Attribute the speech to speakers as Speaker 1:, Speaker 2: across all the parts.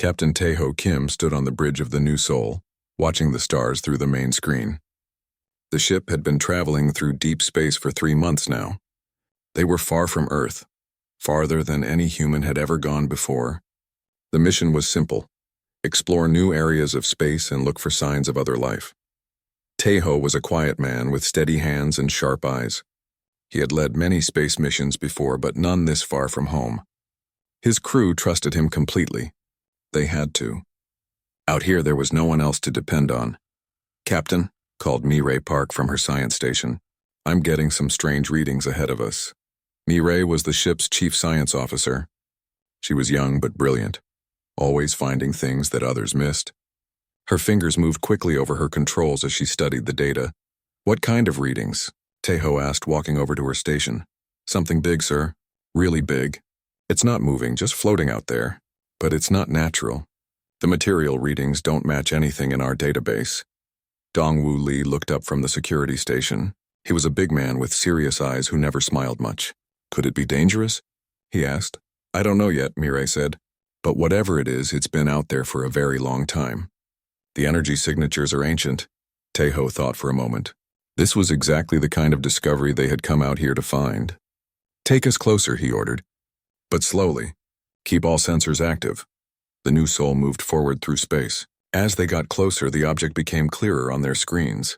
Speaker 1: Captain Taeho Kim stood on the bridge of the New Seoul, watching the stars through the main screen. The ship had been traveling through deep space for 3 months now. They were far from Earth, farther than any human had ever gone before. The mission was simple: explore new areas of space and look for signs of other life. Taeho was a quiet man with steady hands and sharp eyes. He had led many space missions before, but none this far from home. His crew trusted him completely. They had to. Out here there was no one else to depend on. "Captain," called Mireille Park from her science station, "I'm getting some strange readings ahead of us." Mireille was the ship's chief science officer. She was young but brilliant, always finding things that others missed. Her fingers moved quickly over her controls as she studied the data. "What kind of readings?" Taeho asked, walking over to her station. "Something big, sir. Really big. It's not moving, just floating out there. But it's not natural. The material readings don't match anything in our database." Dong-Woo Lee looked up from the security station. He was a big man with serious eyes who never smiled much. "Could it be dangerous?" he asked. "I don't know yet," Mireille said. "But whatever it is, it's been out there for a very long time." The energy signatures are ancient. Taeho thought for a moment. This was exactly the kind of discovery they had come out here to find. "Take us closer," he ordered. "But slowly. Keep all sensors active." The New Seoul moved forward through space. As they got closer, the object became clearer on their screens.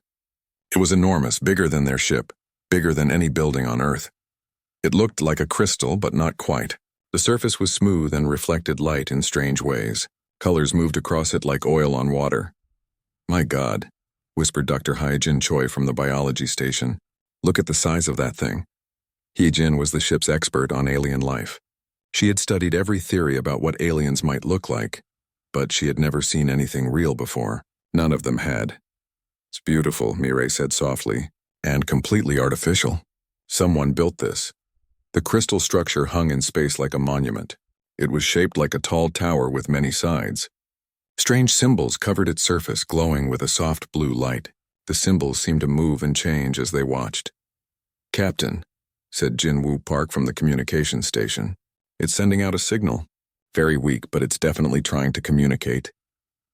Speaker 1: It was enormous, bigger than their ship, bigger than any building on Earth. It looked like a crystal, but not quite. The surface was smooth and reflected light in strange ways. Colors moved across it like oil on water. "My God," whispered Dr. Hyejin Choi from the biology station. "Look at the size of that thing." Hyejin was the ship's expert on alien life. She had studied every theory about what aliens might look like, but she had never seen anything real before. None of them had. "It's beautiful," Mireille said softly, "and completely artificial. Someone built this." The crystal structure hung in space like a monument. It was shaped like a tall tower with many sides. Strange symbols covered its surface, glowing with a soft blue light. The symbols seemed to move and change as they watched. "Captain," said Jin-Woo Park from the communication station. "It's sending out a signal. Very weak, but it's definitely trying to communicate."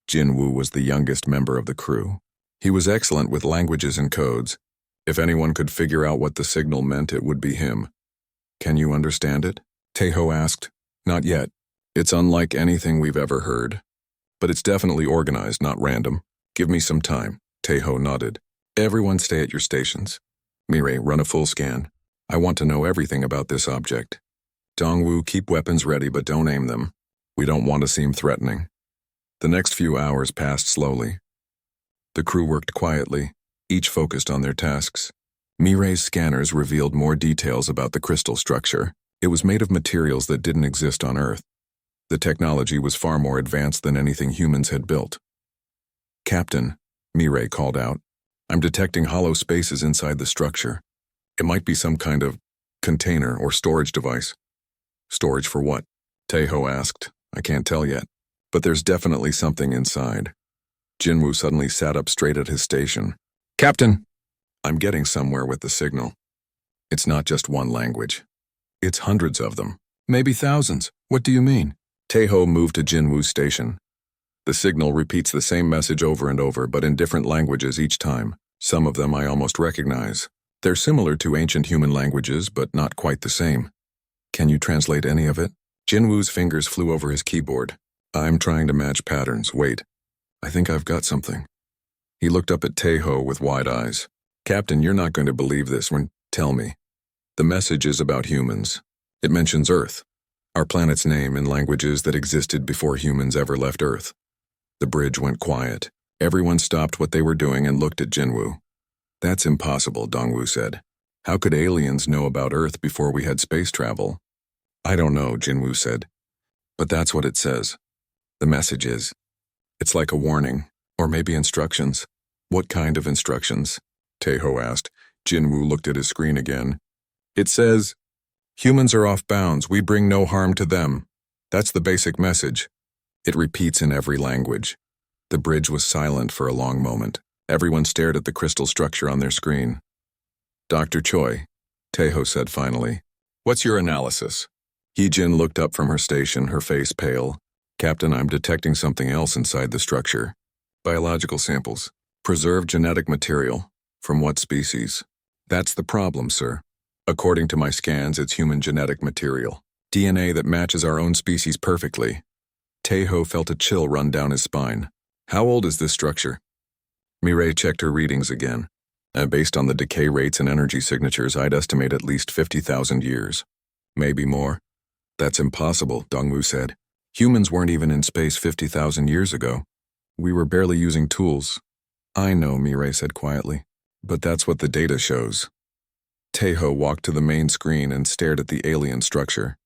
Speaker 1: Jin-Woo was the youngest member of the crew. He was excellent with languages and codes. If anyone could figure out what the signal meant, it would be him. "Can you understand it?" Taeho asked. "Not yet. It's unlike anything we've ever heard. But it's definitely organized, not random. Give me some time." Taeho nodded. "Everyone stay at your stations. Mireille, run a full scan. I want to know everything about this object. Dong-Woo, keep weapons ready, but don't aim them. We don't want to seem threatening." The next few hours passed slowly. The crew worked quietly, each focused on their tasks. Mireille's scanners revealed more details about the crystal structure. It was made of materials that didn't exist on Earth. The technology was far more advanced than anything humans had built. "Captain," Mireille called out, "I'm detecting hollow spaces inside the structure. It might be some kind of container or storage device." "Storage for what?" Taeho asked. "I can't tell yet, but there's definitely something inside." Jinwoo suddenly sat up straight at his station. "Captain!" "I'm getting somewhere with the signal. It's not just one language. It's hundreds of them, maybe thousands. What do you mean?" Taeho moved to Jinwoo's station. "The signal repeats the same message over and over, but in different languages each time. Some of them I almost recognize. They're similar to ancient human languages, but not quite the same." "Can you translate any of it?" Jinwoo's fingers flew over his keyboard. "I'm trying to match patterns. Wait. I think I've got something." He looked up at Taeho with wide eyes. "Captain, you're not going to believe this when... Tell me." "The message is about humans. It mentions Earth, our planet's name in languages that existed before humans ever left Earth." The bridge went quiet. Everyone stopped what they were doing and looked at Jinwoo. "That's impossible," Dongwoo said. "How could aliens know about Earth before we had space travel?" "I don't know," Jinwoo said. "But that's what it says. The message is. It's like a warning, or maybe instructions." "What kind of instructions?" Taeho asked. Jinwoo looked at his screen again. "It says, humans are off bounds. We bring no harm to them. That's the basic message." It repeats in every language. The bridge was silent for a long moment. Everyone stared at the crystal structure on their screen. "Dr. Choi," Taeho said finally, "what's your analysis?" Heejin looked up from her station, her face pale. Captain, I'm detecting something else inside the structure. Biological samples. Preserved genetic material. From what species? That's the problem, sir. According to my scans, it's human genetic material. DNA that matches our own species perfectly. Tejo felt a chill run down his spine. How old is this structure? Mireille checked her readings again. Based on the decay rates and energy signatures, I'd estimate at least 50,000 years. Maybe more. That's impossible, Dongwu said. Humans weren't even in space 50,000 years ago. We were barely using tools. I know, Mireille said quietly, but that's what the data shows. Tejo walked to the main screen and stared at the alien structure.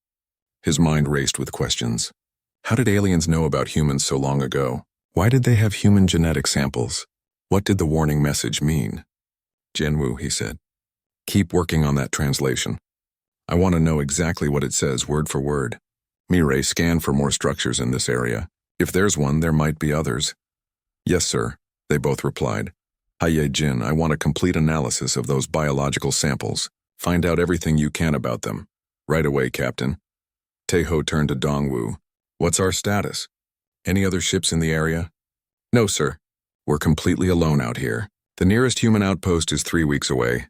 Speaker 1: His mind raced with questions. How did aliens know about humans so long ago? Why did they have human genetic samples? What did the warning message mean? Jinwoo, he said. Keep working on that translation. I want to know exactly what it says word for word. Mireille, scan for more structures in this area. If there's one, there might be others. Yes, sir, they both replied. Haye Jin, I want a complete analysis of those biological samples. Find out everything you can about them. Right away, Captain. Tejo turned to Dongwu. What's our status? Any other ships in the area? No, sir. We're completely alone out here. The nearest human outpost is 3 weeks away.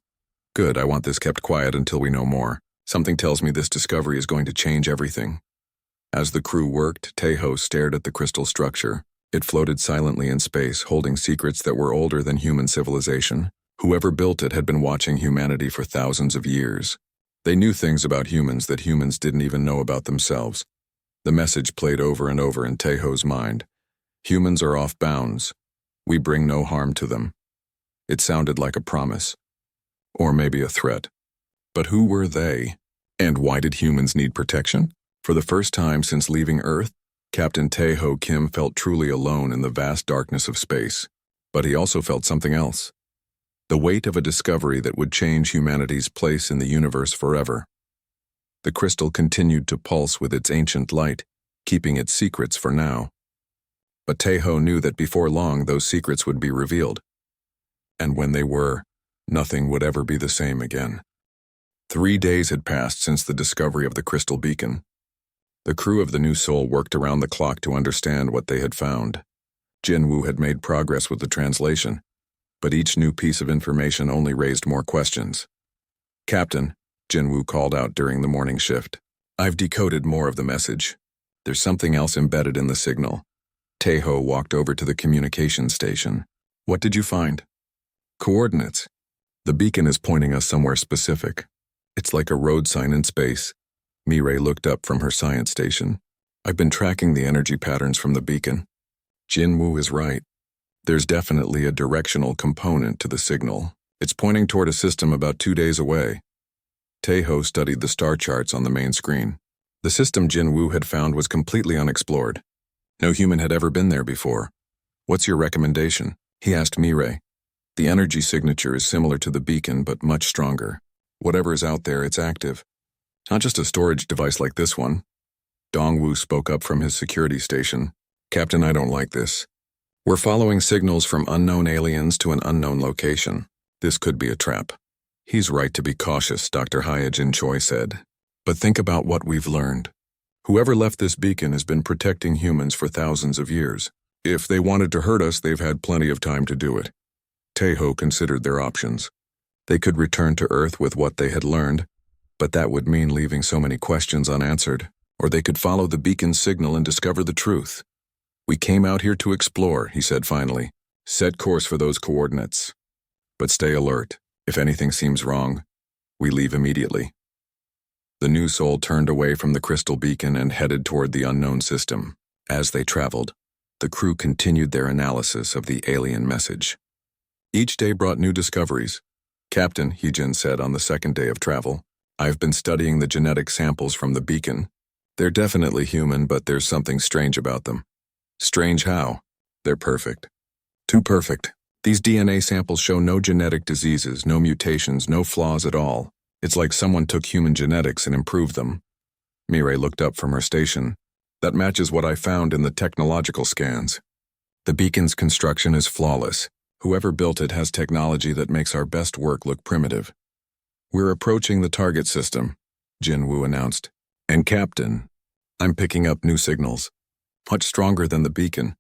Speaker 1: Good, I want this kept quiet until we know more. Something tells me this discovery is going to change everything. As the crew worked, Tejo stared at the crystal structure. It floated silently in space, holding secrets that were older than human civilization. Whoever built it had been watching humanity for thousands of years. They knew things about humans that humans didn't even know about themselves. The message played over and over in Tejo's mind. Humans are off bounds. We bring no harm to them. It sounded like a promise. Or maybe a threat. But who were they? And why did humans need protection? For the first time since leaving Earth, Captain Tejo Kim felt truly alone in the vast darkness of space. But he also felt something else. The weight of a discovery that would change humanity's place in the universe forever. The crystal continued to pulse with its ancient light, keeping its secrets for now. But Tejo knew that before long those secrets would be revealed. And when they were, nothing would ever be the same again. 3 days had passed since the discovery of the crystal beacon. The crew of the New Soul worked around the clock to understand what they had found. Jinwoo had made progress with the translation, but each new piece of information only raised more questions. Captain, Jinwoo called out during the morning shift. I've decoded more of the message. There's something else embedded in the signal. Tejo walked over to the communication station. What did you find? Coordinates. The beacon is pointing us somewhere specific. It's like a road sign in space. Mireille looked up from her science station. I've been tracking the energy patterns from the beacon. Jinwoo is right. There's definitely a directional component to the signal. It's pointing toward a system about 2 days away. Tejo studied the star charts on the main screen. The system Jinwoo had found was completely unexplored. No human had ever been there before. What's your recommendation? He asked Mireille. The energy signature is similar to the beacon, but much stronger. Whatever is out there, it's active. Not just a storage device like this one. Dongwu spoke up from his security station. Captain, I don't like this. We're following signals from unknown aliens to an unknown location. This could be a trap. He's right to be cautious, Dr. Hyojin Choi said. But think about what we've learned. Whoever left this beacon has been protecting humans for thousands of years. If they wanted to hurt us, they've had plenty of time to do it. Tejo considered their options. They could return to Earth with what they had learned, but that would mean leaving so many questions unanswered. Or they could follow the beacon's signal and discover the truth. We came out here to explore, he said finally. Set course for those coordinates. But stay alert. If anything seems wrong, we leave immediately. The New Soul turned away from the crystal beacon and headed toward the unknown system. As they traveled, the crew continued their analysis of the alien message. Each day brought new discoveries. Captain, Heejin said on the second day of travel, I've been studying the genetic samples from the beacon. They're definitely human, but there's something strange about them. Strange how? They're perfect. Too perfect. These DNA samples show no genetic diseases, no mutations, no flaws at all. It's like someone took human genetics and improved them. Mireille looked up from her station. That matches what I found in the technological scans. The beacon's construction is flawless. Whoever built it has technology that makes our best work look primitive. We're approaching the target system, Jinwoo announced. And Captain, I'm picking up new signals. much stronger than the beacon.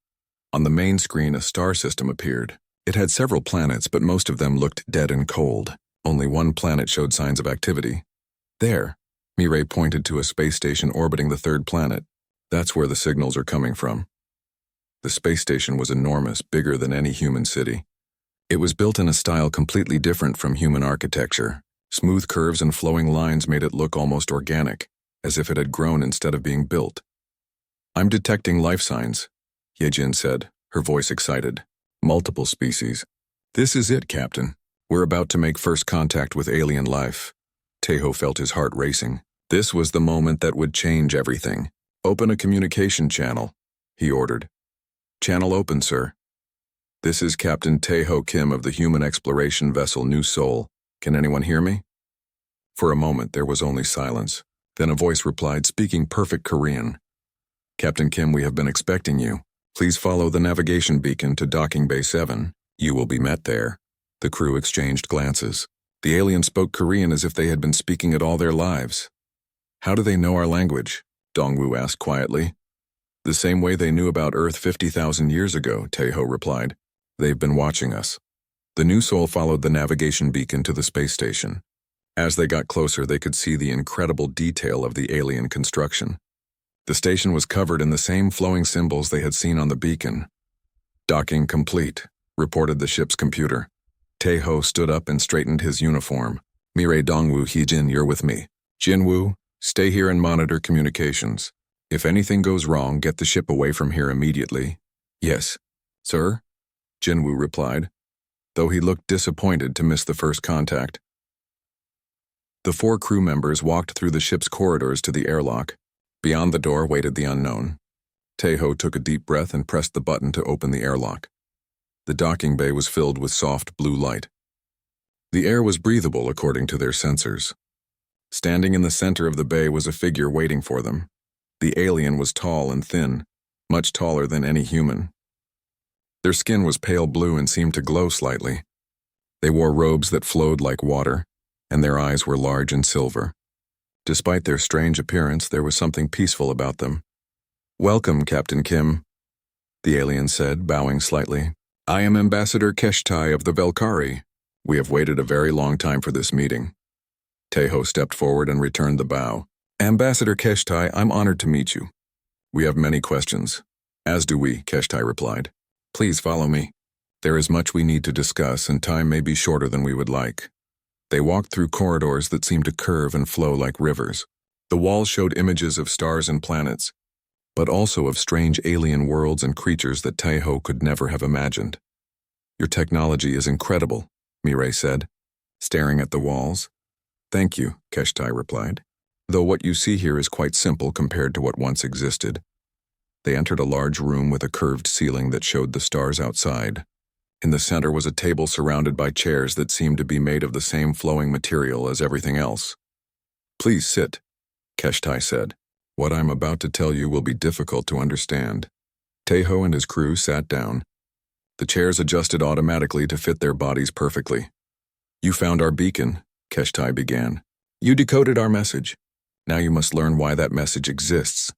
Speaker 1: On the main screen, a star system appeared. It had several planets, but most of them looked dead and cold. Only one planet showed signs of activity. There, Mireille pointed to a space station orbiting the third planet. That's where the signals are coming from. The space station was enormous, bigger than any human city. It was built in a style completely different from human architecture. Smooth curves and flowing lines made it look almost organic, as if it had grown instead of being built. "I'm detecting life signs," Yejin said, her voice excited. "Multiple species." "This is it, Captain. We're about to make first contact with alien life." Tejo felt his heart racing. This was the moment that would change everything. "Open a communication channel," he ordered. "Channel open, sir." "This is Captain Tejo Kim of the human exploration vessel New Seoul. Can anyone hear me?" For a moment there was only silence. Then a voice replied, speaking perfect Korean. "Captain Kim, we have been expecting you. Please follow the navigation beacon to Docking Bay 7. You will be met there." The crew exchanged glances. The aliens spoke Korean as if they had been speaking it all their lives. "How do they know our language?" Dongwoo asked quietly. "The same way they knew about Earth 50,000 years ago," Tejo replied. "They've been watching us." The New Seoul followed the navigation beacon to the space station. As they got closer, they could see the incredible detail of the alien construction. The station was covered in the same flowing symbols they had seen on the beacon. "Docking complete," reported the ship's computer. Tejo stood up and straightened his uniform. "Mireille, Dongwoo, Heejin, you're with me. Jinwoo, stay here and monitor communications. If anything goes wrong, get the ship away from here immediately." "Yes, sir," Jinwoo replied, though he looked disappointed to miss the first contact. The 4 crew members walked through the ship's corridors to the airlock. Beyond the door waited the unknown. Tejo took a deep breath and pressed the button to open the airlock. The docking bay was filled with soft blue light. The air was breathable according to their sensors. Standing in the center of the bay was a figure waiting for them. The alien was tall and thin, much taller than any human. Their skin was pale blue and seemed to glow slightly. They wore robes that flowed like water, and their eyes were large and silver. Despite their strange appearance, there was something peaceful about them. "Welcome, Captain Kim," the alien said, bowing slightly. "I am Ambassador Keshtai of the Velkari. We have waited a very long time for this meeting." Tejo stepped forward and returned the bow. "Ambassador Keshtai, I'm honored to meet you. We have many questions." "As do we," Keshtai replied. "Please follow me. There is much we need to discuss, and time may be shorter than we would like." They walked through corridors that seemed to curve and flow like rivers. The walls showed images of stars and planets, but also of strange alien worlds and creatures that Tejo could never have imagined. "Your technology is incredible," Mireille said, staring at the walls. "Thank you," Keshtai replied, "though what you see here is quite simple compared to what once existed." They entered a large room with a curved ceiling that showed the stars outside. In the center was a table surrounded by chairs that seemed to be made of the same flowing material as everything else. "Please sit," Keshtai said. "What I'm about to tell you will be difficult to understand." Tejo and his crew sat down. The chairs adjusted automatically to fit their bodies perfectly. "You found our beacon," Keshtai began. "You decoded our message. Now you must learn why that message exists."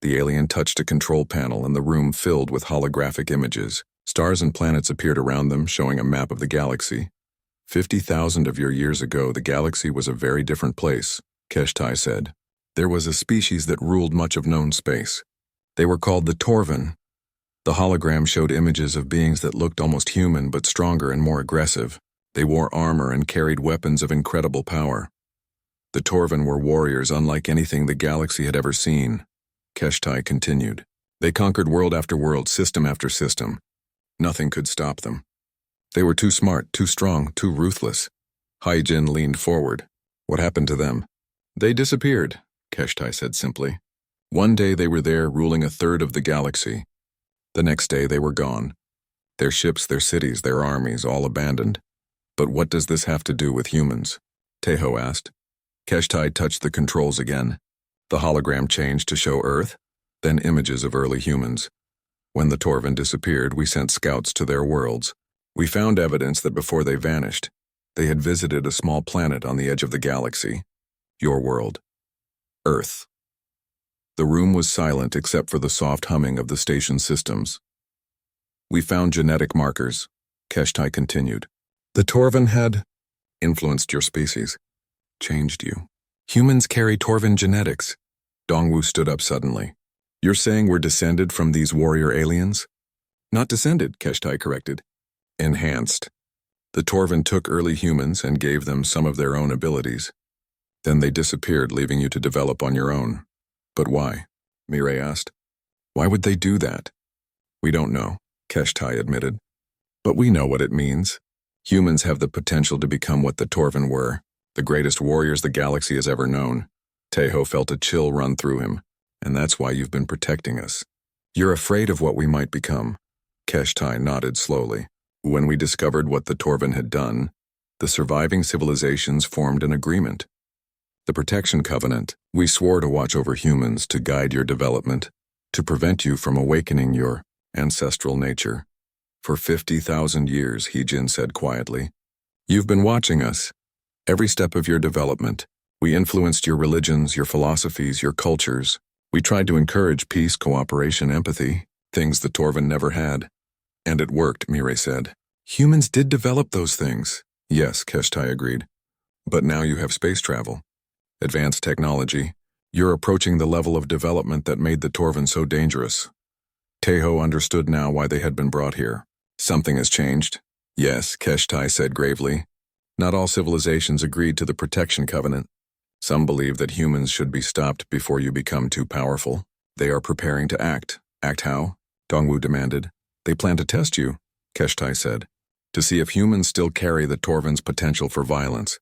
Speaker 1: The alien touched a control panel and the room filled with holographic images. Stars and planets appeared around them, showing a map of the galaxy. 50,000 of your years ago, the galaxy was a very different place, Keshtai said. There was a species that ruled much of known space. They were called the Torvan. The hologram showed images of beings that looked almost human but stronger and more aggressive. They wore armor and carried weapons of incredible power. The Torvan were warriors unlike anything the galaxy had ever seen. Keshtai continued. They conquered world after world, system after system. Nothing could stop them. They were too smart, too strong, too ruthless. Haijin leaned forward. What happened to them? They disappeared, Keshtai said simply. One day they were there, ruling a third of the galaxy. The next day they were gone. Their ships, their cities, their armies, all abandoned. But what does this have to do with humans? Tejo asked. Keshtai touched the controls again. The hologram changed to show Earth, then images of early humans. When the Torvan disappeared, we sent scouts to their worlds. We found evidence that before they vanished, they had visited a small planet on the edge of the galaxy. Your world. Earth. The room was silent except for the soft humming of the station systems. We found genetic markers, Keshtai continued. The Torvan had influenced your species, changed you. Humans carry Torvan genetics. Dongwu stood up suddenly. You're saying we're descended from these warrior aliens? Not descended, Keshtai corrected. Enhanced. The Torvan took early humans and gave them some of their own abilities. Then they disappeared, leaving you to develop on your own. But why? Mirai asked. Why would they do that? We don't know, Keshtai admitted. But we know what it means. Humans have the potential to become what the Torvan were, the greatest warriors the galaxy has ever known. Teho felt a chill run through him, and that's why you've been protecting us. You're afraid of what we might become. Keshtai nodded slowly. When we discovered what the Torvan had done, the surviving civilizations formed an agreement. The Protection Covenant. We swore to watch over humans, to guide your development, to prevent you from awakening your ancestral nature. For 50,000 years, Heejin said quietly. You've been watching us. Every step of your development. We influenced your religions, your philosophies, your cultures. We tried to encourage peace, cooperation, empathy, things the Torvan never had. And it worked, Mirai said. Humans did develop those things. Yes, Keshtai agreed. But now you have space travel. Advanced technology. You're approaching the level of development that made the Torvan so dangerous. Teho understood now why they had been brought here. Something has changed. Yes, Keshtai said gravely. Not all civilizations agreed to the Protection Covenant. Some believe that humans should be stopped before you become too powerful. They are preparing to act. Act how? Dongwu demanded. They plan to test you, Keshtai said, to see if humans still carry the Torvan's potential for violence.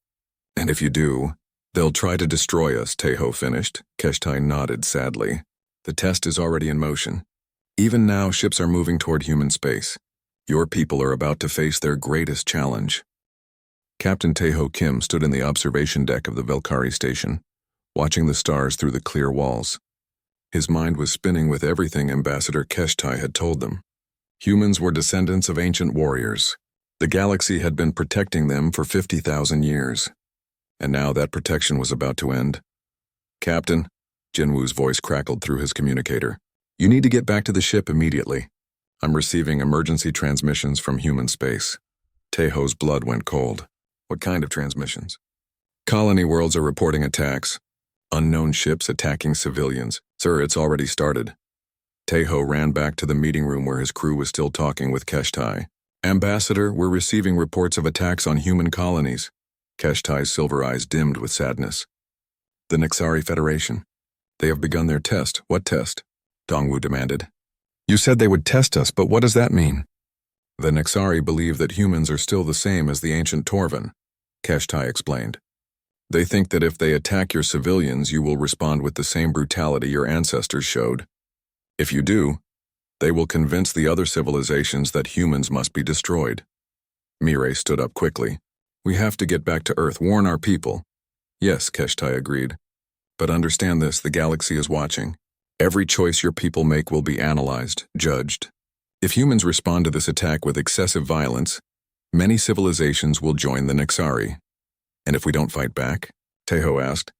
Speaker 1: And if you do, they'll try to destroy us, Teho finished. Keshtai nodded sadly. The test is already in motion. Even now, ships are moving toward human space. Your people are about to face their greatest challenge. Captain Teho Kim stood in the observation deck of the Velkari station, watching the stars through the clear walls. His mind was spinning with everything Ambassador Keshtai had told them. Humans were descendants of ancient warriors. The galaxy had been protecting them for 50,000 years. And now that protection was about to end. Captain, Jinwoo's voice crackled through his communicator. You need to get back to the ship immediately. I'm receiving emergency transmissions from human space. Teho's blood went cold. What kind of transmissions? Colony worlds are reporting attacks. Unknown ships attacking civilians. Sir, it's already started. Teho ran back to the meeting room where his crew was still talking with Keshtai. Ambassador, we're receiving reports of attacks on human colonies. Keshtai's silver eyes dimmed with sadness. The Nexari Federation. They have begun their test. What test? Dongwu demanded. You said they would test us, but what does that mean? The Nexari believe that humans are still the same as the ancient Torvan, Keshtai explained. They think that if they attack your civilians, you will respond with the same brutality your ancestors showed. If you do, they will convince the other civilizations that humans must be destroyed. Mirai stood up quickly. We have to get back to Earth, warn our people. Yes, Keshtai agreed. But understand this, the galaxy is watching. Every choice your people make will be analyzed, judged. If humans respond to this attack with excessive violence, many civilizations will join the Nexari. And if we don't fight back? Teho asked.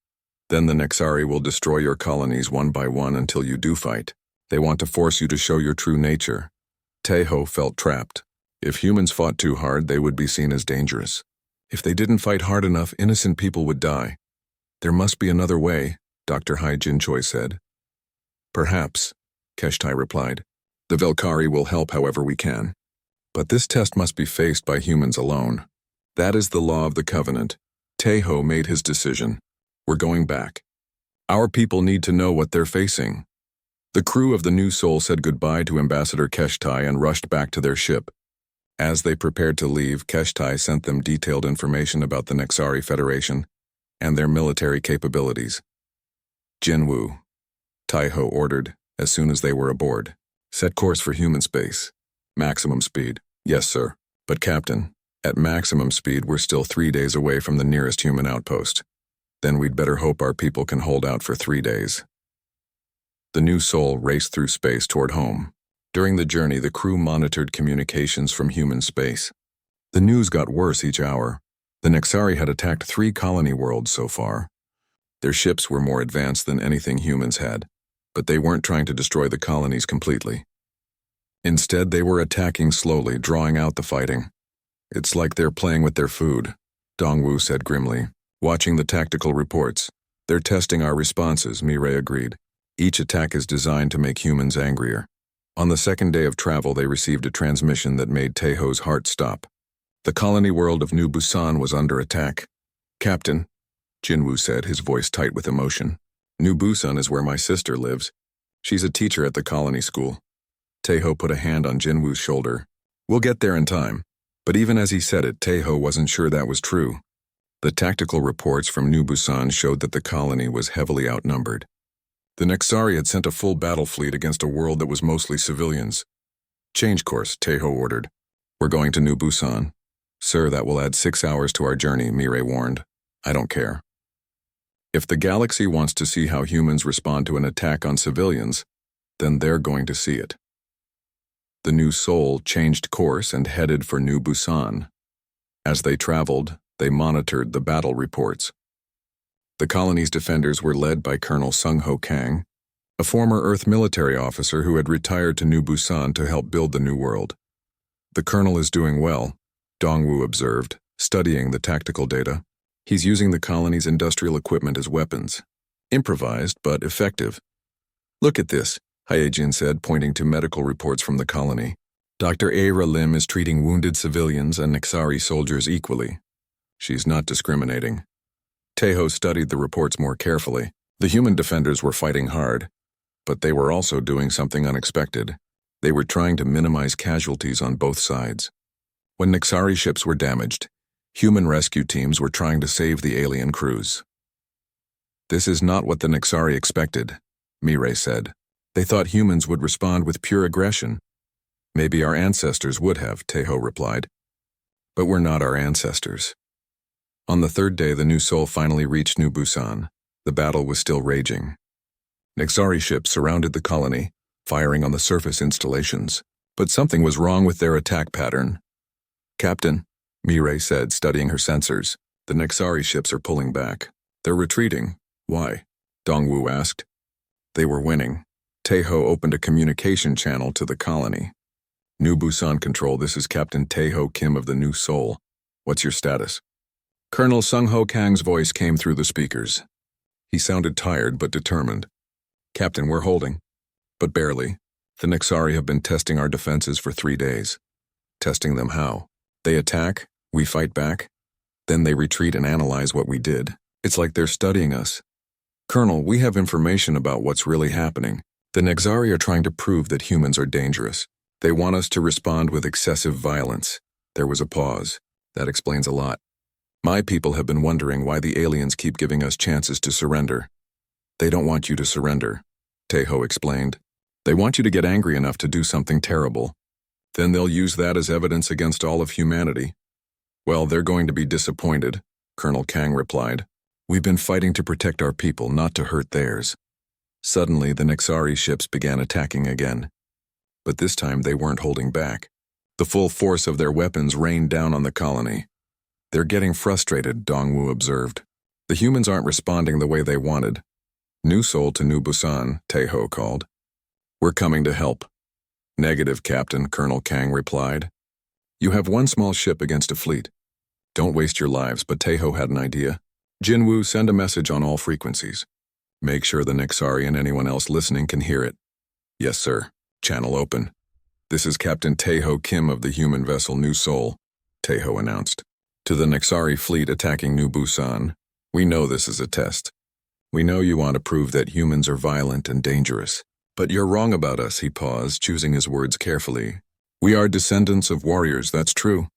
Speaker 1: Then the Nexari will destroy your colonies one by one until you do fight. They want to force you to show your true nature. Teho felt trapped. If humans fought too hard, they would be seen as dangerous. If they didn't fight hard enough, innocent people would die. There must be another way, Dr. Hai Jinchoi said. Perhaps, Keshtai replied. The Velkari will help however we can. But this test must be faced by humans alone. That is the law of the Covenant. Teho made his decision. We're going back. Our people need to know what they're facing. The crew of the New Soul said goodbye to Ambassador Keshtai and rushed back to their ship. As they prepared to leave, Keshtai sent them detailed information about the Nexari Federation and their military capabilities. Jinwoo, Teho ordered, as soon as they were aboard. Set course for human space. Maximum speed. Yes, sir. But Captain, at maximum speed we're still 3 days away from the nearest human outpost. Then we'd better hope our people can hold out for 3 days. The New Soul raced through space toward home. During the journey, the crew monitored communications from human space. The news got worse each hour. The Nexari had attacked 3 colony worlds so far. Their ships were more advanced than anything humans had. But they weren't trying to destroy the colonies completely. Instead, they were attacking slowly, drawing out the fighting. It's like they're playing with their food, Dongwu said grimly, watching the tactical reports. They're testing our responses, Mireille agreed. Each attack is designed to make humans angrier. On the second day of travel, they received a transmission that made Taeho's heart stop. The colony world of New Busan was under attack. Captain, Jinwoo said, his voice tight with emotion. New Busan is where my sister lives. She's a teacher at the colony school. Taeho put a hand on Jinwoo's shoulder. We'll get there in time. But even as he said it, Taeho wasn't sure that was true. The tactical reports from New Busan showed that the colony was heavily outnumbered. The Nexari had sent a full battle fleet against a world that was mostly civilians. Change course, Taeho ordered. We're going to New Busan. Sir, that will add 6 hours to our journey, Mireille warned. I don't care. If the galaxy wants to see how humans respond to an attack on civilians, then they're going to see it. The new Soul changed course and headed for New Busan. As they traveled, they monitored the battle reports. The colony's defenders were led by Colonel Sung-Ho Kang, a former Earth military officer who had retired to New Busan to help build the new world. The colonel is doing well, Dongwu observed, studying the tactical data. He's using the colony's industrial equipment as weapons. Improvised, but effective. Look at this, Hyejin said, pointing to medical reports from the colony. Dr. Aira Lim is treating wounded civilians and Nexari soldiers equally. She's not discriminating. Taeho studied the reports more carefully. The human defenders were fighting hard, but they were also doing something unexpected. They were trying to minimize casualties on both sides. When Nexari ships were damaged, human rescue teams were trying to save the alien crews. This is not what the Nexari expected, Mireille said. They thought humans would respond with pure aggression. Maybe our ancestors would have, Taeho replied. But we're not our ancestors. On the third day, the new Soul finally reached New Busan. The battle was still raging. Nexari ships surrounded the colony, firing on the surface installations. But something was wrong with their attack pattern. Captain, Mireille said, studying her sensors, the Nexari ships are pulling back. They're retreating. Why? Dongwu asked. They were winning. Taeho opened a communication channel to the colony. New Busan Control, this is Captain Taeho Kim of the New Soul. What's your status? Colonel Sung-Ho Kang's voice came through the speakers. He sounded tired but determined. Captain, we're holding. But barely. The Nexari have been testing our defenses for 3 days. Testing them how? They attack, we fight back, then they retreat and analyze what we did. It's like they're studying us. Colonel, we have information about what's really happening. The Nexari are trying to prove that humans are dangerous. They want us to respond with excessive violence. There was a pause. That explains a lot. My people have been wondering why the aliens keep giving us chances to surrender. They don't want you to surrender, Taeho explained. They want you to get angry enough to do something terrible. Then they'll use that as evidence against all of humanity. Well, they're going to be disappointed, Colonel Kang replied. We've been fighting to protect our people, not to hurt theirs. Suddenly, the Nexari ships began attacking again. But this time they weren't holding back. The full force of their weapons rained down on the colony. They're getting frustrated, Dongwu observed. The humans aren't responding the way they wanted. New Soul to New Busan, Taeho called. We're coming to help. Negative, Captain, Colonel Kang replied. You have one small ship against a fleet. Don't waste your lives, but Taeho had an idea. Jinwoo, send a message on all frequencies. Make sure the Nexari and anyone else listening can hear it. Yes, sir. Channel open. This is Captain Taeho Kim of the human vessel New Soul, Taeho announced. To the Nexari fleet attacking New Busan, we know this is a test. We know you want to prove that humans are violent and dangerous. But you're wrong about us, he paused, choosing his words carefully. We are descendants of warriors, that's true.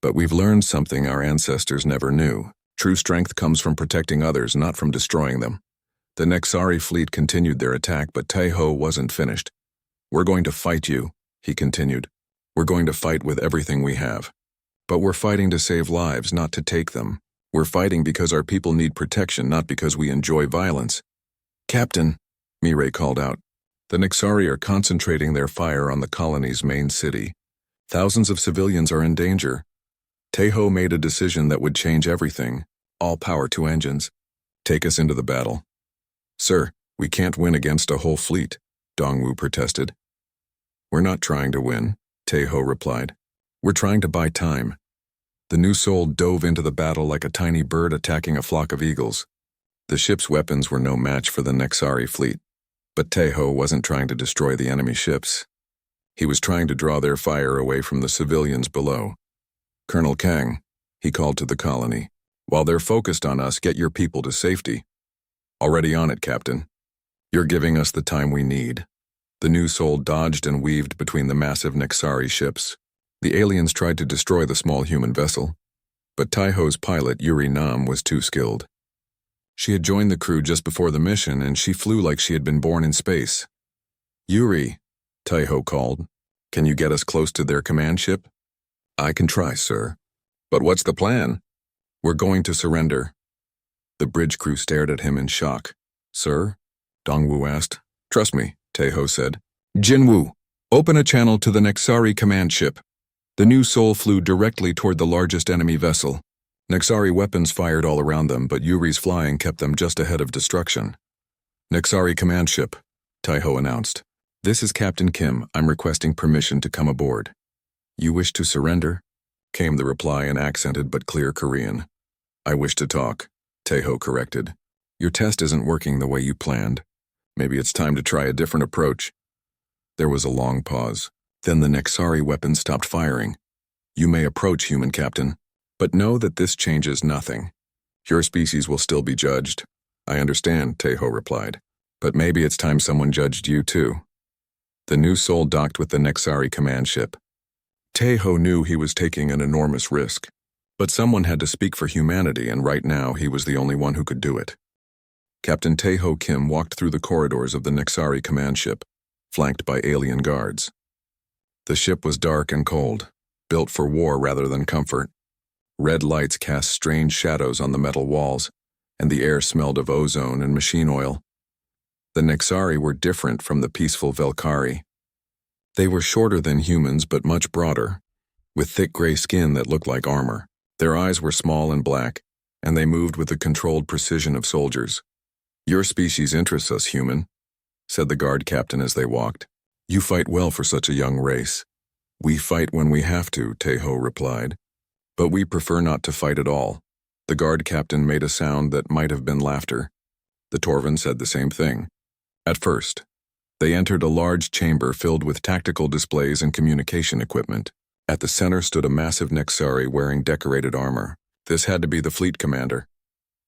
Speaker 1: But we've learned something our ancestors never knew. True strength comes from protecting others, not from destroying them. The Nexari fleet continued their attack, but Taeho wasn't finished. We're going to fight you, he continued. We're going to fight with everything we have. But we're fighting to save lives, not to take them. We're fighting because our people need protection, not because we enjoy violence. Captain, Mireille called out. The Nexari are concentrating their fire on the colony's main city. Thousands of civilians are in danger. Taeho made a decision that would change everything. All power to engines. Take us into the battle. Sir, We can't win against a whole fleet, Dongwu protested. We're not trying to win, Taeho replied. We're trying to buy time. The new soul dove into the battle like a tiny bird attacking a flock of eagles. The ship's weapons were no match for the Nexari fleet, but Taeho wasn't trying to destroy the enemy ships. He was trying to draw their fire away from the civilians below. Colonel Kang, he called to the colony, while they're focused on us, get your people to safety. Already on it, Captain. You're giving us the time we need. The new soul dodged and weaved between the massive Nexari ships. The aliens tried to destroy the small human vessel, but Taeho's pilot, Yuri Nam, was too skilled. She had joined the crew just before the mission, and she flew like she had been born in space. Yuri, Taeho called, can you get us close to their command ship? I can try, sir. But what's the plan? We're going to surrender. The bridge crew stared at him in shock. Sir? Dongwu asked. Trust me, Taeho said. Jinwoo, open a channel to the Nexari command ship. The new soul flew directly toward the largest enemy vessel. Nexari weapons fired all around them, but Yuri's flying kept them just ahead of destruction. Nexari command ship, Taeho announced. This is Captain Kim. I'm requesting permission to come aboard. You wish to surrender? Came the reply in accented but clear Korean. I wish to talk, Taeho corrected. Your test isn't working the way you planned. Maybe it's time to try a different approach. There was a long pause. Then the Nexari weapon stopped firing. You may approach, human captain, but know that this changes nothing. Your species will still be judged. I understand, Taeho replied. But maybe it's time someone judged you too. The new soul docked with the Nexari command ship. Taeho knew he was taking an enormous risk, but someone had to speak for humanity, and right now he was the only one who could do it. Captain Taeho Kim walked through the corridors of the Nexari command ship, flanked by alien guards. The ship was dark and cold, built for war rather than comfort. Red lights cast strange shadows on the metal walls, and the air smelled of ozone and machine oil. The Nexari were different from the peaceful Velkari. They were shorter than humans but much broader, with thick gray skin that looked like armor. Their eyes were small and black, and they moved with the controlled precision of soldiers. Your species interests us, human, said the guard captain as they walked. You fight well for such a young race. We fight when we have to, Taeho replied. But we prefer not to fight at all. The guard captain made a sound that might have been laughter. The Torvin said the same thing. At first, they entered a large chamber filled with tactical displays and communication equipment. At the center stood a massive Nexari wearing decorated armor. This had to be the fleet commander.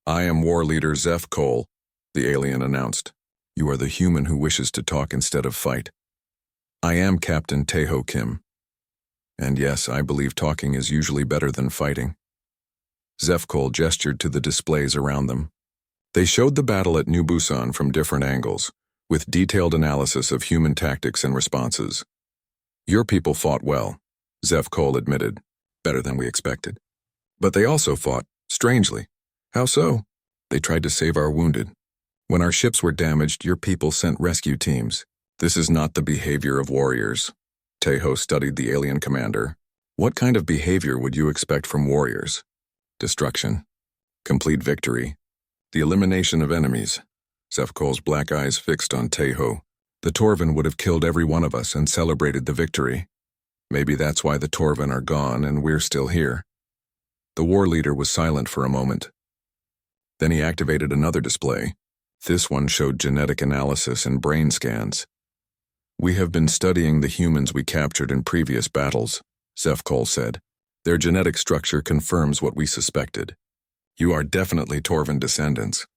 Speaker 1: I am war leader Zeph Cole, the alien announced. You are the human who wishes to talk instead of fight. I am Captain Taeho Kim. And yes, I believe talking is usually better than fighting. Zeph Cole gestured to the displays around them. They showed the battle at New Busan from different angles, with detailed analysis of human tactics and responses. Your people fought well, Zeph Cole admitted, better than we expected. But they also fought, strangely. How so? They tried to save our wounded. When our ships were damaged, your people sent rescue teams. This is not the behavior of warriors. Taeho studied the alien commander. What kind of behavior would you expect from warriors? Destruction. Complete victory. The elimination of enemies. Zeph Cole's black eyes fixed on Taeho. The Torvin would have killed every one of us and celebrated the victory. Maybe that's why the Torvin are gone and we're still here. The war leader was silent for a moment. Then he activated another display. This one showed genetic analysis and brain scans. We have been studying the humans we captured in previous battles, Zeph Cole said. Their genetic structure confirms what we suspected. You are definitely Torvin descendants.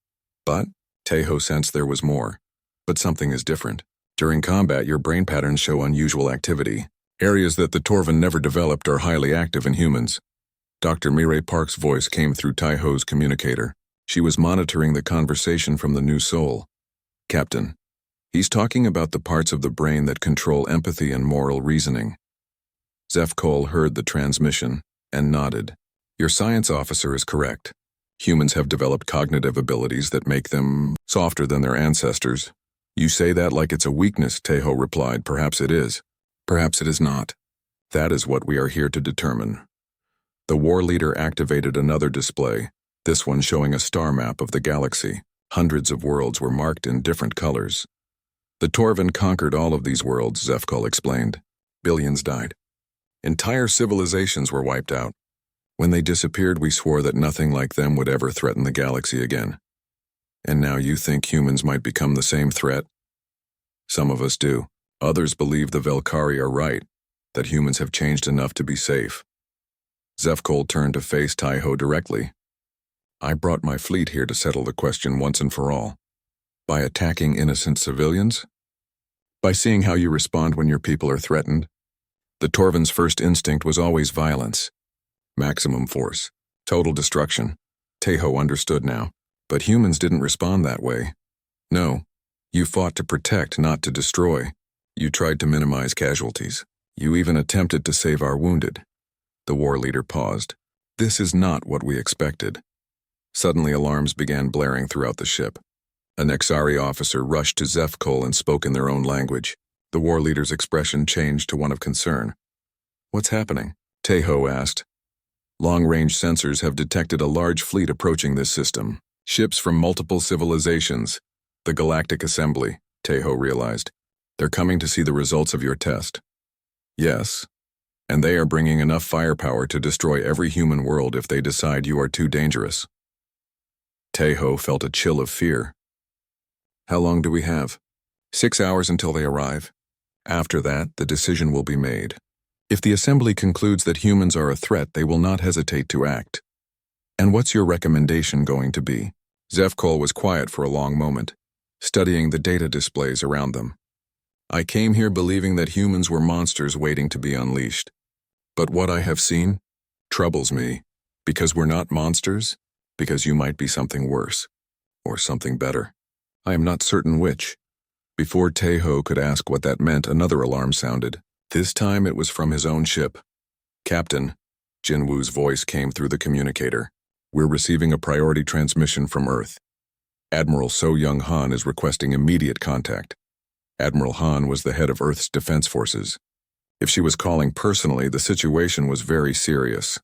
Speaker 1: But Taeho sensed there was more. But something is different. During combat, your brain patterns show unusual activity. Areas that the Torvin never developed are highly active in humans. Dr. Mireille Park's voice came through Taeho's communicator. She was monitoring the conversation from the new soul. Captain, he's talking about the parts of the brain that control empathy and moral reasoning. Zeph Cole heard the transmission and nodded. Your science officer is correct. Humans have developed cognitive abilities that make them softer than their ancestors. You say that like it's a weakness, Taeho replied. Perhaps it is. Perhaps it is not. That is what we are here to determine. The war leader activated another display, this one showing a star map of the galaxy. Hundreds of worlds were marked in different colors. The Torvan conquered all of these worlds, Zefkul explained. Billions died. Entire civilizations were wiped out. When they disappeared, we swore that nothing like them would ever threaten the galaxy again. And now you think humans might become the same threat? Some of us do. Others believe the Velkari are right, that humans have changed enough to be safe. Zefkul turned to face Taiho directly. I brought my fleet here to settle the question once and for all. By attacking innocent civilians? By seeing how you respond when your people are threatened? The Torvan's first instinct was always violence. Maximum force. Total destruction. Taiho understood now. But humans didn't respond that way. No. You fought to protect, not to destroy. You tried to minimize casualties. You even attempted to save our wounded. The war leader paused. This is not what we expected. Suddenly alarms began blaring throughout the ship. A Nexari officer rushed to Zefkul and spoke in their own language. The war leader's expression changed to one of concern. What's happening? Taiho asked. Long-range sensors have detected a large fleet approaching this system. Ships from multiple civilizations. The Galactic Assembly, Taiho realized. They're coming to see the results of your test. Yes. And they are bringing enough firepower to destroy every human world if they decide you are too dangerous. Taiho felt a chill of fear. How long do we have? 6 hours until they arrive. After that, the decision will be made. If the Assembly concludes that humans are a threat, they will not hesitate to act. And what's your recommendation going to be? Zefkul was quiet for a long moment, studying the data displays around them. I came here believing that humans were monsters waiting to be unleashed. But what I have seen troubles me. Because we're not monsters, because you might be something worse, or something better. I am not certain which. Before Taiho could ask what that meant, another alarm sounded. This time it was from his own ship. Captain, Jinwoo's voice came through the communicator. We're receiving a priority transmission from Earth. Admiral So Young Han is requesting immediate contact. Admiral Han was the head of Earth's defense forces. If she was calling personally, the situation was very serious.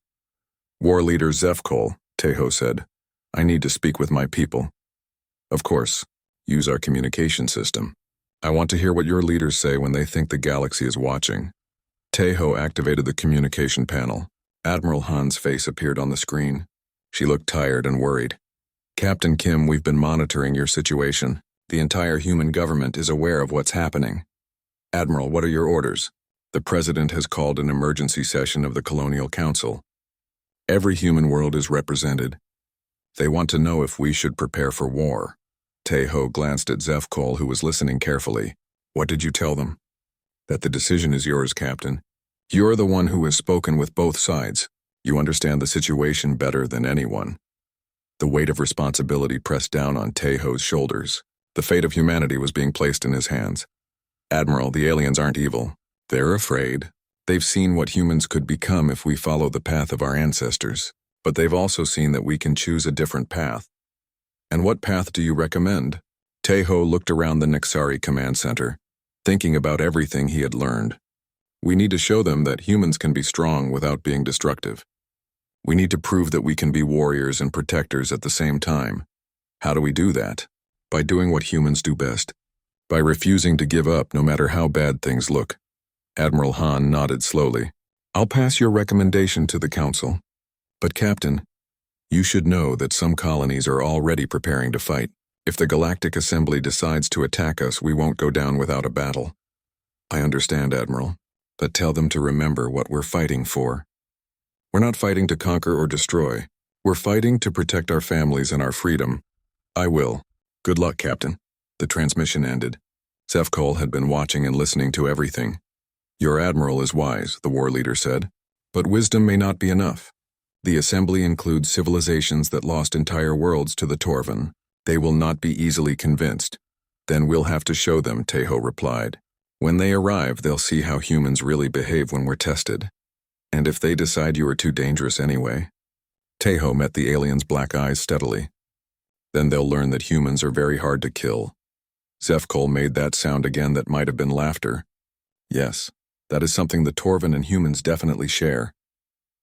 Speaker 1: War leader Zefkul, Taiho said, I need to speak with my people. Of course, use our communication system. I want to hear what your leaders say when they think the galaxy is watching. Taiho activated the communication panel. Admiral Han's face appeared on the screen. She looked tired and worried. Captain Kim, we've been monitoring your situation. The entire human government is aware of what's happening. Admiral, what are your orders? The President has called an emergency session of the Colonial Council. Every human world is represented. They want to know if we should prepare for war. Taiho glanced at Zefkul, who was listening carefully. What did you tell them? That the decision is yours, Captain. You're the one who has spoken with both sides. You understand the situation better than anyone. The weight of responsibility pressed down on Taiho's shoulders. The fate of humanity was being placed in his hands. Admiral, the aliens aren't evil. They're afraid. They've seen what humans could become if we follow the path of our ancestors. But they've also seen that we can choose a different path. And what path do you recommend? Taiho looked around the Nexari command center, thinking about everything he had learned. We need to show them that humans can be strong without being destructive. We need to prove that we can be warriors and protectors at the same time. How do we do that? By doing what humans do best. By refusing to give up no matter how bad things look. Admiral Han nodded slowly. I'll pass your recommendation to the Council. But Captain, you should know that some colonies are already preparing to fight. If the Galactic Assembly decides to attack us, we won't go down without a battle. I understand, Admiral, but tell them to remember what we're fighting for. We're not fighting to conquer or destroy. We're fighting to protect our families and our freedom. I will. Good luck, Captain. The transmission ended. Zefkul had been watching and listening to everything. Your Admiral is wise, the war leader said, but wisdom may not be enough. The Assembly includes civilizations that lost entire worlds to the Torvan. They will not be easily convinced. Then we'll have to show them, Taiho replied. When they arrive, they'll see how humans really behave when we're tested. And if they decide you are too dangerous anyway? Taiho met the alien's black eyes steadily. Then they'll learn that humans are very hard to kill. Zefkul made that sound again that might have been laughter. Yes, that is something the Torvan and humans definitely share.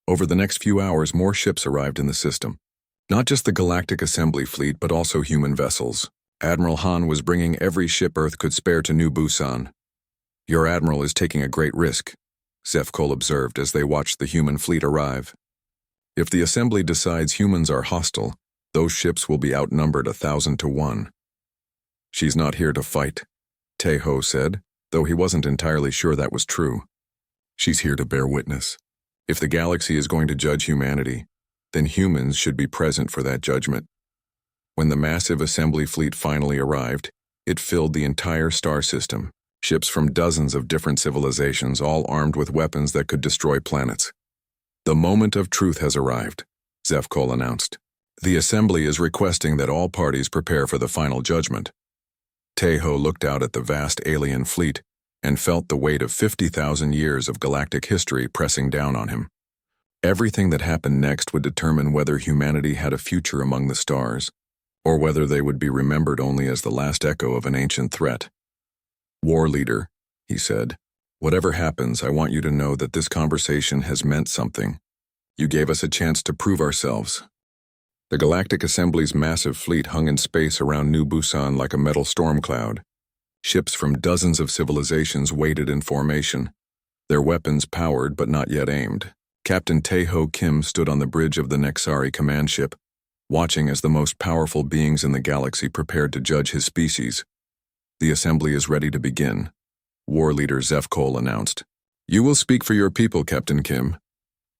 Speaker 1: Over the next few hours, more ships arrived in the system. Not just the Galactic Assembly fleet, but also human vessels. Admiral Han was bringing every ship Earth could spare to New Busan. "Your admiral is taking a great risk," Zefkol observed as they watched the human fleet arrive. "If the Assembly decides humans are hostile, those ships will be outnumbered 1,000 to 1. "She's not here to fight," Tae-ho said, though he wasn't entirely sure that was true. "She's here to bear witness. If the galaxy is going to judge humanity, then humans should be present for that judgment." When the massive assembly fleet finally arrived, it filled the entire star system, ships from dozens of different civilizations, all armed with weapons that could destroy planets. "The moment of truth has arrived," Zefkol announced. "The Assembly is requesting that all parties prepare for the final judgment." Tae-ho looked out at the vast alien fleet and felt the weight of 50,000 years of galactic history pressing down on him. Everything that happened next would determine whether humanity had a future among the stars, or whether they would be remembered only as the last echo of an ancient threat. "War leader," he said, "whatever happens, I want you to know that this conversation has meant something. You gave us a chance to prove ourselves." The Galactic Assembly's massive fleet hung in space around New Busan like a metal storm cloud. Ships from dozens of civilizations waited in formation, their weapons powered but not yet aimed. Captain Tae-ho Kim stood on the bridge of the Nexari command ship, watching as the most powerful beings in the galaxy prepared to judge his species. "The Assembly is ready to begin," War Leader Zefkol announced. "You will speak for your people, Captain Kim."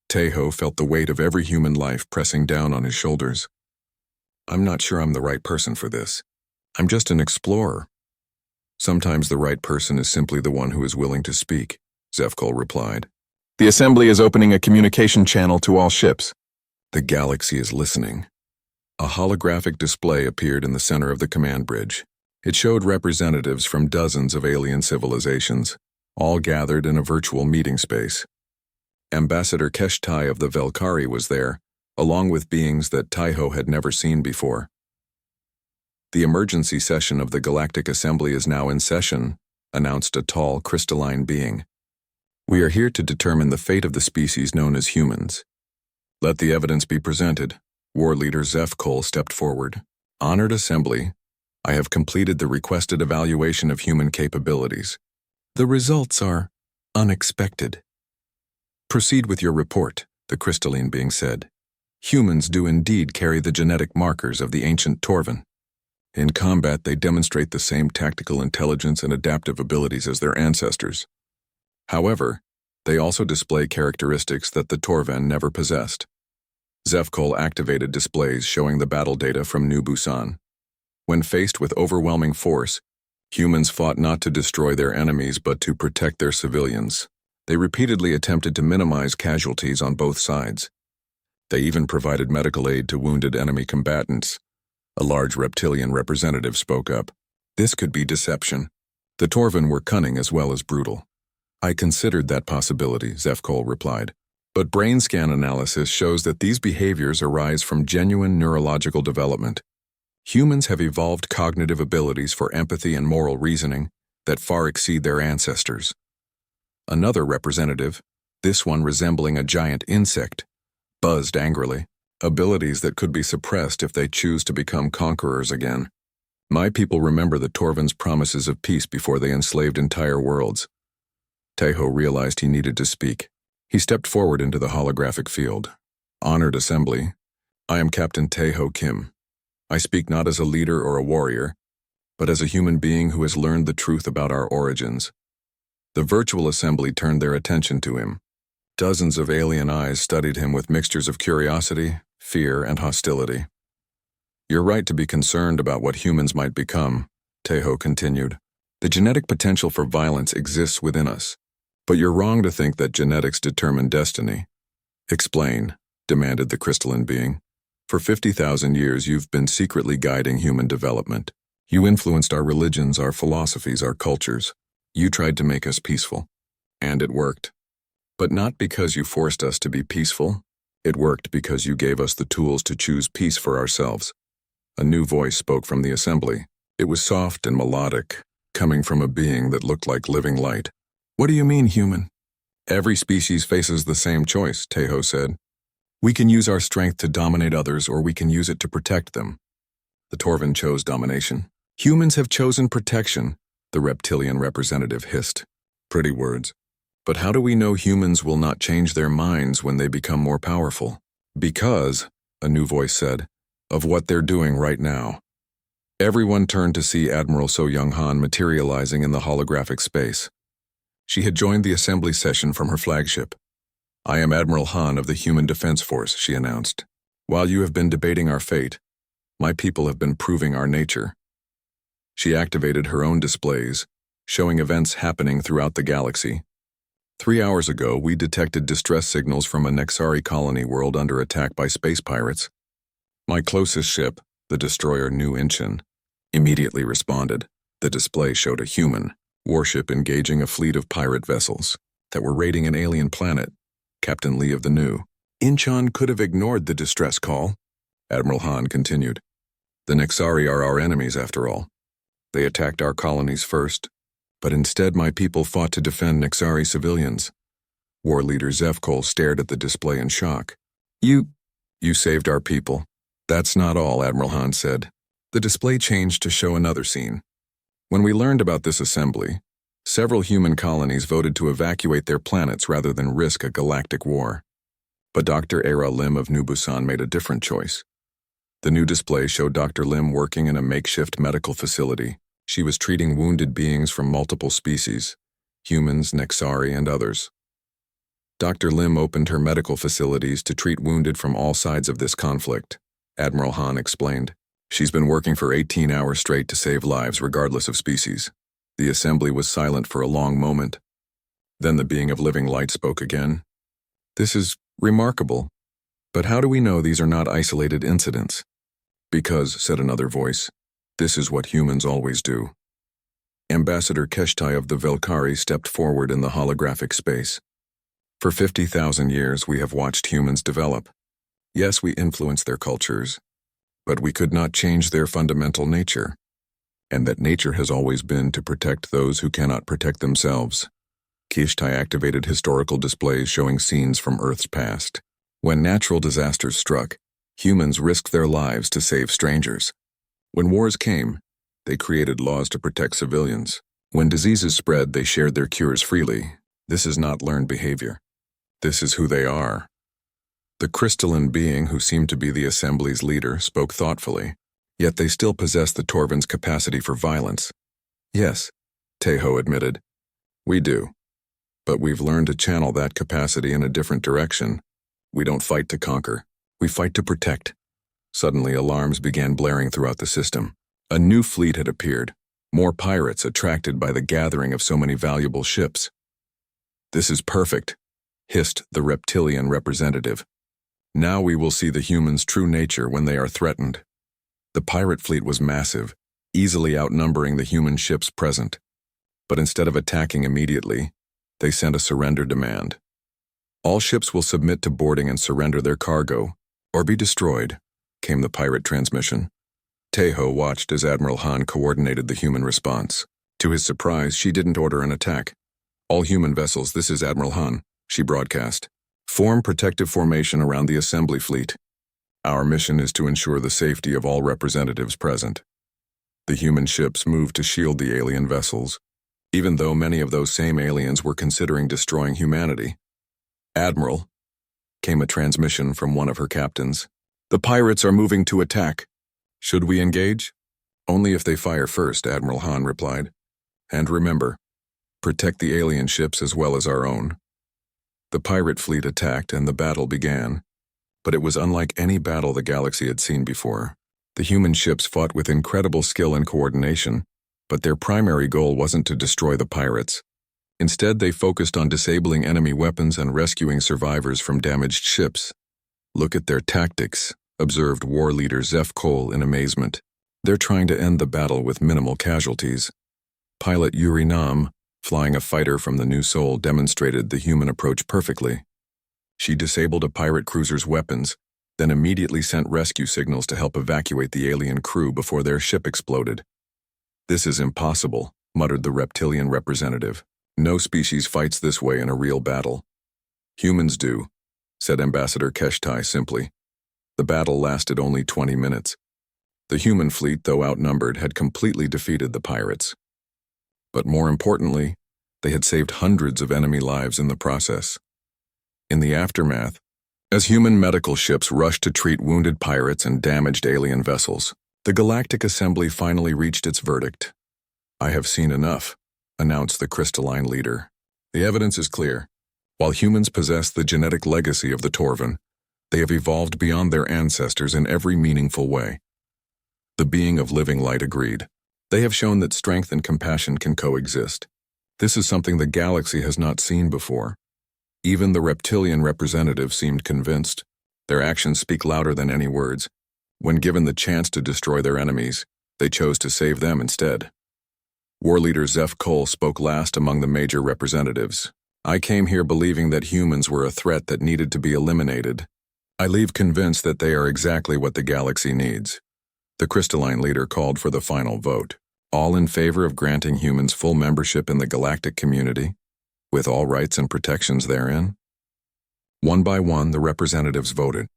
Speaker 1: Tae-ho felt the weight of every human life pressing down on his shoulders. "I'm not sure I'm the right person for this. I'm just an explorer." "Sometimes the right person is simply the one who is willing to speak," Zefkol replied. "The Assembly is opening a communication channel to all ships. The galaxy is listening." A holographic display appeared in the center of the command bridge. It showed representatives from dozens of alien civilizations, all gathered in a virtual meeting space. Ambassador Keshtai of the Velkari was there, along with beings that Tae-ho had never seen before. "The emergency session of the Galactic Assembly is now in session," announced a tall, crystalline being. "We are here to determine the fate of the species known as humans." "Let the evidence be presented." War Leader Zefkol stepped forward. "Honored Assembly, I have completed the requested evaluation of human capabilities. The results are unexpected." "Proceed with your report," the crystalline being said. "Humans do indeed carry the genetic markers of the ancient Torvan. In combat, they demonstrate the same tactical intelligence and adaptive abilities as their ancestors. However, they also display characteristics that the Torvan never possessed." Zefkol activated displays showing the battle data from New Busan. When faced with overwhelming force, humans fought not to destroy their enemies but to protect their civilians. They repeatedly attempted to minimize casualties on both sides. They even provided medical aid to wounded enemy combatants. A large reptilian representative spoke up. "This could be deception. The Torvan were cunning as well as brutal." "I considered that possibility," Zefkol replied. "But brain scan analysis shows that these behaviors arise from genuine neurological development. Humans have evolved cognitive abilities for empathy and moral reasoning that far exceed their ancestors." Another representative, this one resembling a giant insect, buzzed angrily, abilities that could be suppressed if they choose to become conquerors again. "My people remember the Torvan's promises of peace before they enslaved entire worlds." Tae-ho realized he needed to speak. He stepped forward into the holographic field. "Honored Assembly, I am Captain Tae-ho Kim. I speak not as a leader or a warrior, but as a human being who has learned the truth about our origins." The virtual assembly turned their attention to him. Dozens of alien eyes studied him with mixtures of curiosity, fear, and hostility. "You're right to be concerned about what humans might become," Tae-ho continued. "The genetic potential for violence exists within us. But you're wrong to think that genetics determine destiny." "Explain," demanded the crystalline being. "For 50,000 years you've been secretly guiding human development. You influenced our religions, our philosophies, our cultures. You tried to make us peaceful. And it worked. But not because you forced us to be peaceful. It worked because you gave us the tools to choose peace for ourselves." A new voice spoke from the assembly. It was soft and melodic, coming from a being that looked like living light. "What do you mean, human?" "Every species faces the same choice," Tae-ho said. We can use our strength to dominate others, or we can use it to protect them. The Torvin chose domination. Humans have chosen protection, the reptilian representative hissed. Pretty words. But how do we know humans will not change their minds when they become more powerful? Because, a new voice said, of what they're doing right now. Everyone turned to see Admiral So Young Han materializing in the holographic space. She had joined the assembly session from her flagship. I am Admiral Han of the Human Defense Force, she announced. While you have been debating our fate, my people have been proving our nature. She activated her own displays, showing events happening throughout the galaxy. 3 hours ago, we detected distress signals from a Nexari colony world under attack by space pirates. My closest ship, the destroyer Nu Inchin, immediately responded. The display showed a human warship engaging a fleet of pirate vessels that were raiding an alien planet. Captain Lee of the Nu Inchin could have ignored the distress call. Admiral Han continued. The Nexari are our enemies after all. They attacked our colonies first, but instead my people fought to defend Nexari civilians. War leader Zefkol stared at the display in shock. You saved our people. That's not all, Admiral Han said. The display changed to show another scene. When we learned about this assembly, several human colonies voted to evacuate their planets rather than risk a galactic war. But Dr. Era Lim of New Busan made a different choice. The new display showed Dr. Lim working in a makeshift medical facility. She was treating wounded beings from multiple species, humans, Nexari, and others. Dr. Lim opened her medical facilities to treat wounded from all sides of this conflict, Admiral Han explained. She's been working for 18 hours straight to save lives regardless of species. The assembly was silent for a long moment. Then the being of living light spoke again. This is remarkable, but how do we know these are not isolated incidents? Because, said another voice, this is what humans always do. Ambassador Keshtai of the Velkari stepped forward in the holographic space. For 50,000 years we have watched humans develop. Yes, we influence their cultures, but we could not change their fundamental nature, and that nature has always been to protect those who cannot protect themselves. Keshtai activated historical displays showing scenes from Earth's past. When natural disasters struck, humans risked their lives to save strangers. When wars came, they created laws to protect civilians. When diseases spread, they shared their cures freely. This is not learned behavior. This is who they are. The crystalline being who seemed to be the assembly's leader spoke thoughtfully, yet they still possessed the Torvin's capacity for violence. Yes, Teho admitted. We do. But we've learned to channel that capacity in a different direction. We don't fight to conquer. We fight to protect. Suddenly, alarms began blaring throughout the system. A new fleet had appeared, more pirates attracted by the gathering of so many valuable ships. This is perfect, hissed the reptilian representative. Now we will see the humans' true nature when they are threatened. The pirate fleet was massive, easily outnumbering the human ships present. But instead of attacking immediately, they sent a surrender demand. All ships will submit to boarding and surrender their cargo, or be destroyed, came the pirate transmission. Teho watched as Admiral Han coordinated the human response. To his surprise, she didn't order an attack. All human vessels, this is Admiral Han, she broadcast. Form protective formation around the assembly fleet. Our mission is to ensure the safety of all representatives present. The human ships moved to shield the alien vessels, even though many of those same aliens were considering destroying humanity. Admiral, came a transmission from one of her captains. The pirates are moving to attack. Should we engage? Only if they fire first, Admiral Han replied. And remember, protect the alien ships as well as our own. The pirate fleet attacked and the battle began, but it was unlike any battle the galaxy had seen before. The human ships fought with incredible skill and coordination, but their primary goal wasn't to destroy the pirates. Instead, they focused on disabling enemy weapons and rescuing survivors from damaged ships. Look at their tactics, observed war leader Zeph Cole in amazement. They're trying to end the battle with minimal casualties. Pilot Yuri Nam, flying a fighter from the New Sol, demonstrated the human approach perfectly. She disabled a pirate cruiser's weapons, then immediately sent rescue signals to help evacuate the alien crew before their ship exploded. This is impossible, muttered the reptilian representative. No species fights this way in a real battle. Humans do. said Ambassador Keshtai simply. The battle lasted only 20 minutes. The human fleet, though outnumbered, had completely defeated the pirates. But more importantly, they had saved hundreds of enemy lives in the process. In the aftermath, as human medical ships rushed to treat wounded pirates and damaged alien vessels, the Galactic Assembly finally reached its verdict. "I have seen enough," announced the crystalline leader. "The evidence is clear. While humans possess the genetic legacy of the Torvan, they have evolved beyond their ancestors in every meaningful way." The being of living light agreed. "They have shown that strength and compassion can coexist. This is something the galaxy has not seen before." Even the reptilian representatives seemed convinced. Their actions speak louder than any words. When given the chance to destroy their enemies, they chose to save them instead. War leader Zeph Cole spoke last among the major representatives. "I came here believing that humans were a threat that needed to be eliminated. I leave convinced that they are exactly what the galaxy needs." The crystalline leader called for the final vote. "All in favor of granting humans full membership in the galactic community, with all rights and protections therein?" One by one, the representatives voted.